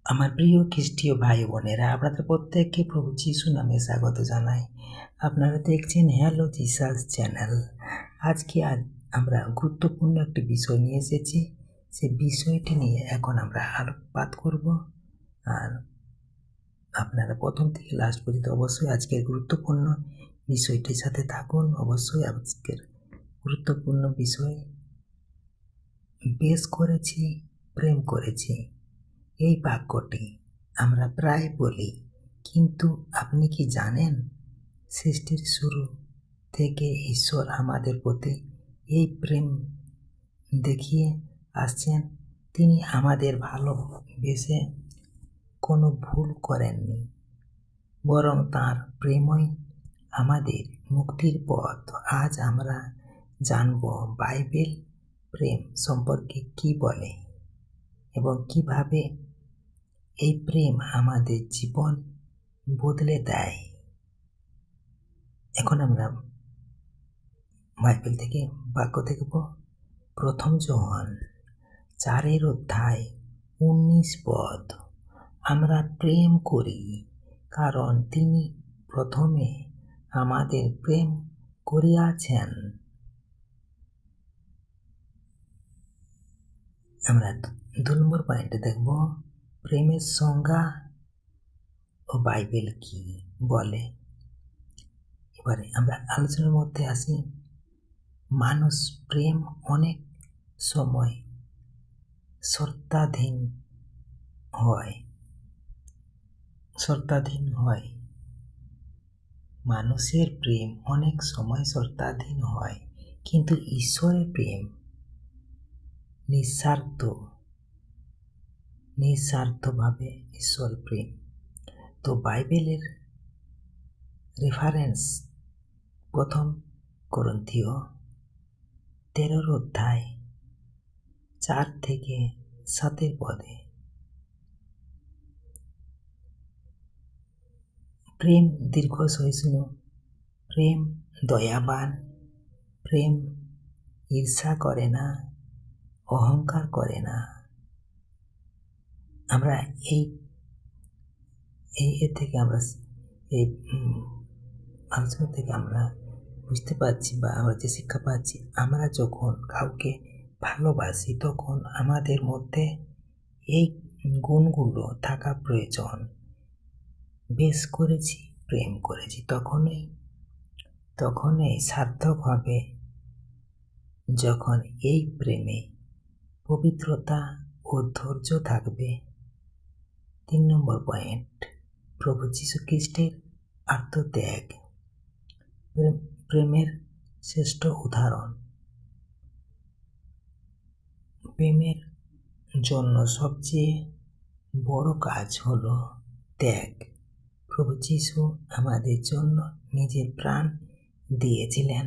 আমার প্রিয় খ্রিস্টীয় ভাই বোনেরা, আপনাদের প্রত্যেককে প্রভু যিশু নামে স্বাগত জানাই। আপনারা দেখছেন হ্যালো জিসাস চ্যানেল। আজকে আমরা গুরুত্বপূর্ণ একটি বিষয় নিয়ে এসেছি। সে বিষয়টি নিয়ে এখন আমরা আলোকপাত করব। আর আপনারা প্রথম থেকে লাস্ট পর্যন্ত অবশ্যই আজকের গুরুত্বপূর্ণ বিষয়টির সাথে থাকুন। অবশ্যই আজকের গুরুত্বপূর্ণ বিষয়, বেশ করেছি, প্রেম করেছি, এই বাক্যটি আমরা প্রায় বলি, কিন্তু আপনি কি জানেন সৃষ্টির শুরু থেকে ঈশ্বর আমাদের প্রতি এই প্রেম দেখিয়ে আসছেন। তিনি আমাদের ভালোবেসে কোনো ভুল করেননি, বরং তাঁর প্রেমই আমাদের মুক্তির পথ। আজ আমরা জানব বাইবেল প্রেম সম্পর্কে কি বলে এবং কিভাবে এই প্রেম আমাদের জীবন বদলে দেয়। এখন আমরা বাইবেল থেকে বাক্য দেখব। প্রথম যোহন 4:19। আমরা প্রেম করি কারণ তিনি প্রথমে আমাদের প্রেম করিয়াছেন। আমরা 2 নম্বর পয়েন্টে দেখব প্রেমের সংজ্ঞা ও বাইবেল কি বলে। এবারে আমরা আলোচনার মধ্যে আসি। মানুষ প্রেম অনেক সময় শর্তাধীন হয়। মানুষের প্রেম অনেক সময় শর্তাধীন হয়, কিন্তু ঈশ্বরের প্রেম নিঃস্বার্থভাবে ঈশ্বর প্রেম। তো বাইবেলের রেফারেন্স 1 করন্থীয় 13:4-7 প্রেম দীর্ঘ সহিষ্ণু, প্রেম দয়াবান, প্রেম ঈর্ষা করে না, অহংকার করে না। আমরা এই থেকে আমরা এই আলোচনা থেকে আমরা বুঝতে পারছি বা আমরা যে শিক্ষা পাচ্ছি, আমরা যখন কাউকে ভালোবাসি তখন আমাদের মধ্যে এই গুণগুলো থাকা প্রয়োজন। বেশ করেছি, প্রেম করেছি, তখনই সার্থক হবে যখন এই প্রেমে পবিত্রতা ও ধৈর্য থাকবে। 3 নম্বর পয়েন্ট, প্রভু যীশু খ্রিস্টের আত্মত্যাগ প্রেমের শ্রেষ্ঠ উদাহরণ। প্রেমের জন্য সবচেয়ে বড় কাজ হলো ত্যাগ। প্রভু যীশু আমাদের জন্য নিজের প্রাণ দিয়েছিলেন।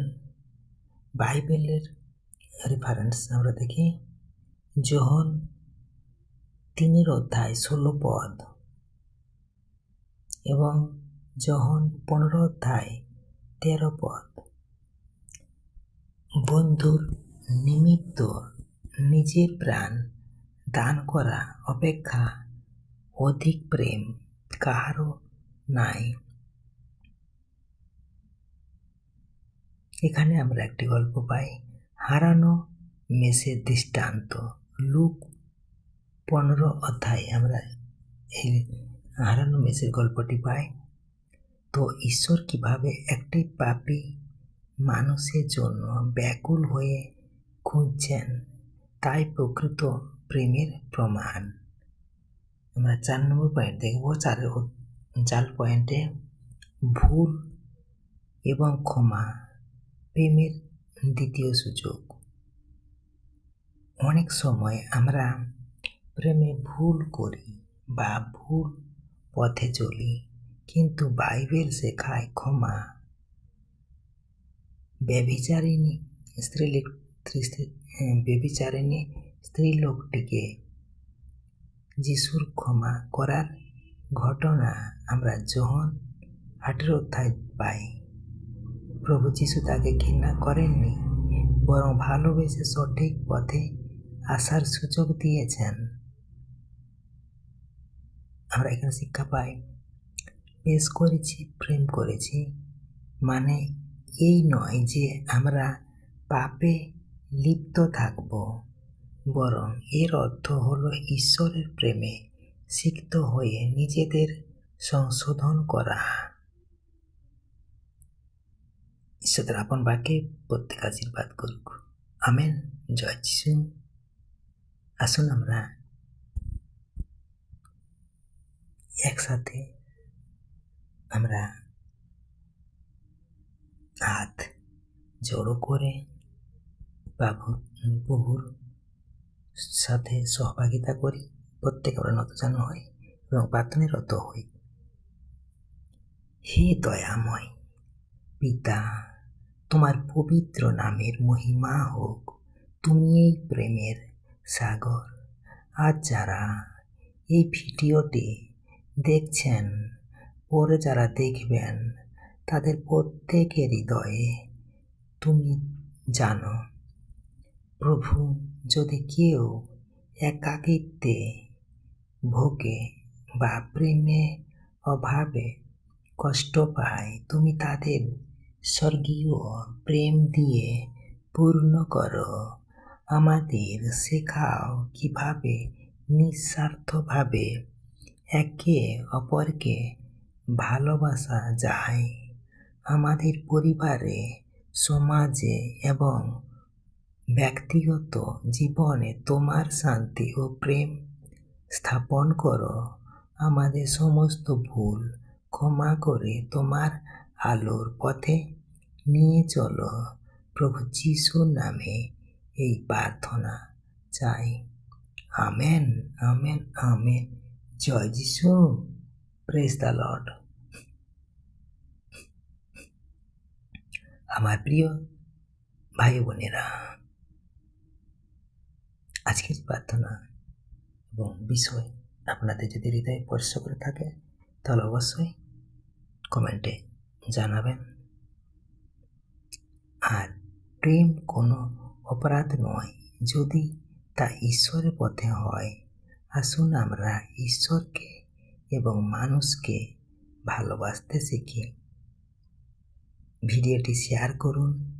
বাইবেলের রেফারেন্স আমরা দেখি যোহন 3:16 এবং যোহন 15:13। বন্ধুর নিমিত্ত নিজের প্রাণ দান করা অপেক্ষা অধিক প্রেম কাহারও নাই। এখানে আমরা একটি গল্প পাই, হারানো মেষের দৃষ্টান্ত। লুক 15 আমরা এই হারানো মেষের গল্পটি পাই। তো ঈশ্বর কিভাবে একটি পাপী মানুষের জন্য ব্যাকুল হয়ে খুঁজছেন, তাই প্রকৃত প্রেমের প্রমাণ। আমরা 4 নম্বর পয়েন্ট দেখব। 4 পয়েন্টে ভুল এবং ক্ষমা প্রেমের দ্বিতীয় সুযোগ। অনেক সময় আমরা প্রেমে ভুল করি বা ভুল পথে চলি, কিন্তু বাইবেল শেখায় ক্ষমা। ব্যভিচারিণী স্ত্রীলোকটিকে যিশুর ক্ষমা করার ঘটনা আমরা যোহন 18 পাই। প্রভু যীশু তাকে ঘৃণা করেননি, বরং ভালোবেসে সঠিক পথে আসার সুযোগ দিয়েছেন। আমরা এখানে শিক্ষা পাই, পেশ করেছি, প্রেম করেছি, মানে এই নয় যে আমরা পাপে লিপ্ত থাকব, বরং এর অর্থ হলো ঈশ্বরের প্রেমে সিক্ত হয়ে নিজেদের সংশোধন করা। ঈশ্বরের আপন বাক্যে প্রত্যেক আশীর্বাদ করুক। আমেন। জয় যিশু। আসুন আমরা একসাথে আমরা হাত জড়ো করে প্রভুর সাথে সহভাগিতা করি, প্রত্যেকে আমরা নতজানু হই এবং প্রার্থনায় রত হই। হে দয়াময় পিতা, তোমার পবিত্র নামের মহিমা হোক। তুমি এই প্রেমের সাগর। আজ যারা এই ভিডিওটি দেখছেন, পরে যারা দেখবেন, তাদের প্রত্যেকের হৃদয়ে তুমি জানো। প্রভু, যদি কেউ একাকিত্বে ভোগে বা প্রেমে অভাবে কষ্ট পায়, তুমি তাদের স্বর্গীয় প্রেম দিয়ে পূর্ণ করো। আমাদের শেখাও কিভাবে নিঃস্বার্থভাবে একে অপরকে ভালোবাসা যায়। আমাদের পরিবারে, সমাজে এবং ব্যক্তিগত জীবনে তোমার শান্তি ও প্রেম স্থাপন করো। আমাদের সমস্ত ভুল ক্ষমা করে তোমার আলোর পথে নিয়ে চলো। প্রভু যিশুর নামে এই প্রার্থনা চাই। Amen, amen, amen. জয় যিশু। Praise the Lord. আমার প্রিয় ভাই বোনেরা, আজকের প্রার্থনা এবং বিষয় আপনাদের যদি হৃদয়ে স্পর্শ করে থাকে, তাহলে অবশ্যই কমেন্টে জানাবেন। আর প্রেম কোনো অপরাধ নয় যদি তা ঈশ্বরের পথে হয়। আসুন আমরা ঈশ্বরকে এবং মানুষকে ভালোবাসতে শিখি। ভিডিওটি শেয়ার করুন